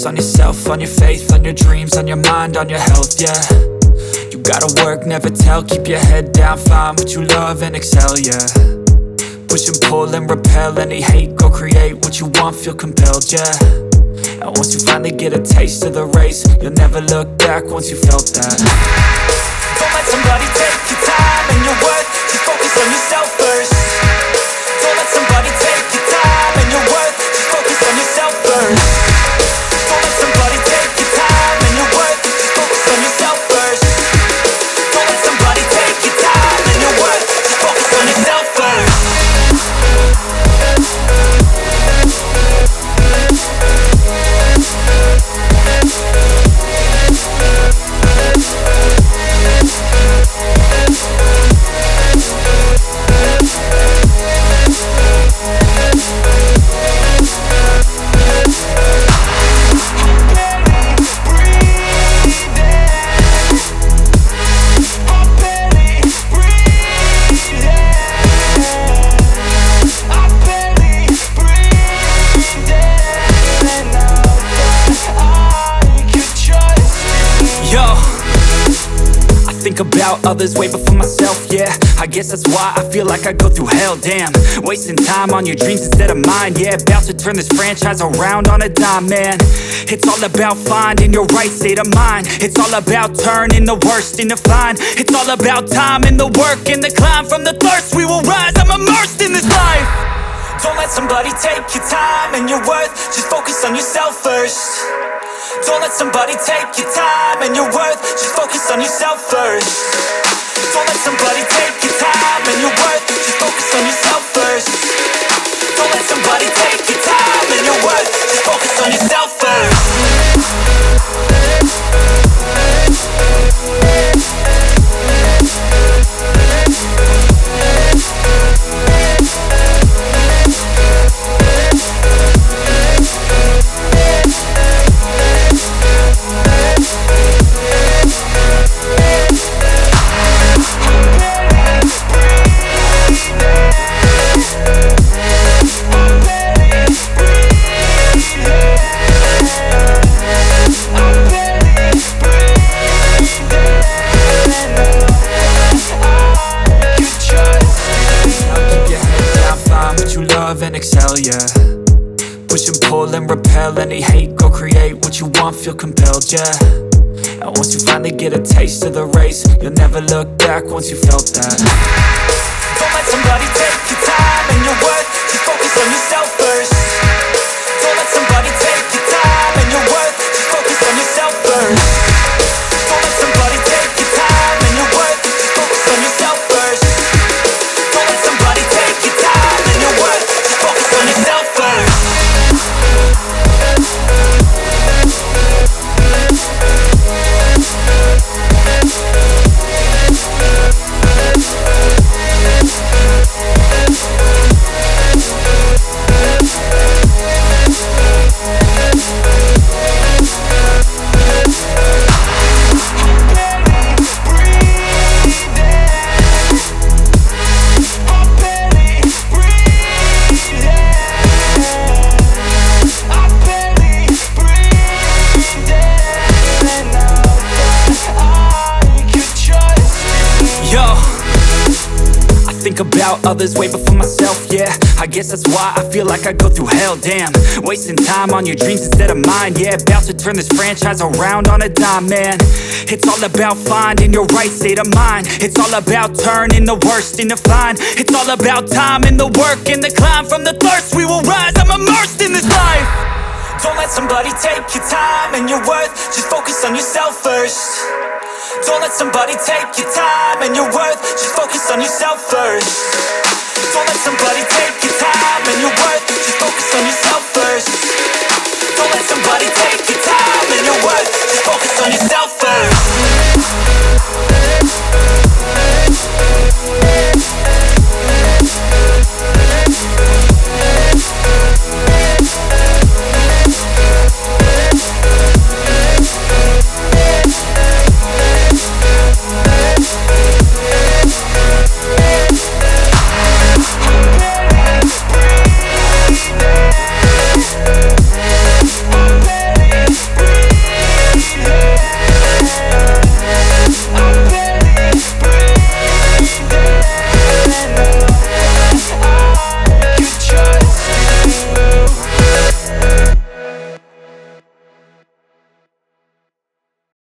focus on yourself, on your faith, on your dreams, on your mind, on your health, yeah. You gotta work, never tell, keep your head down, find what you love and excel, yeah. Push and pull and repel any hate, go create what you want, feel compelled, yeah. And once you finally get a taste of the race, you'll never look back once you felt that. Don't let somebody take your time and your worth, just focus on yourself first. Don't let somebody take your time and your worth, just focus on yourself first. Don't let somebody take your time and your worth, just focus on yourself first. Don't let somebody take your time and your worth, just focus on yourself first. Think about others way before myself, yeah. I guess that's why I feel like I go through hell, damn. Wasting time on your dreams instead of mine, yeah. About to turn this franchise around on a dime, man. It's all about finding your right state of mind. It's all about turning the worst into fine. It's all about time and the work and the climb. From the thirst we will rise, I'm immersed in this life. Don't let somebody take your time and your worth, just focus on yourself first. Don't let somebody take your time and your worth, just focus on yourself first. Don't let somebody take your time and your worth, just focus on yourself first. Don't let somebody take your time and your worth, just focus on yourself first. And excel, yeah. Push and pull and repel any hate, go create what you want, feel compelled, yeah. And once you finally get a taste of the race, you'll never look back once you felt that. Don't let somebody take your time and your worth, just focus on yourself first. Don't let somebody take your time and your worth, just focus on yourself first. Don't let somebody take your time and your worth, just focus on yourself first. Don't let somebody take your time and your worth, just focus on yourself first. Think about others way before myself, yeah. I guess that's why I feel like I go through hell, damn. Wasting time on your dreams instead of mine, yeah. About to turn this franchise around on a dime, man. It's all about finding your right state of mind. It's all about turning the worst into fine. It's all about time and the work and the climb. From the thirst we will rise, I'm immersed in this life. Don't let somebody take your time and your worth, just focus on yourself first. Don't let somebody take your time and your worth, just focus on yourself first. Don't let somebody take your time and your worth, just focus on yourself first. Don't let somebody take your time and your worth, just focus on yourself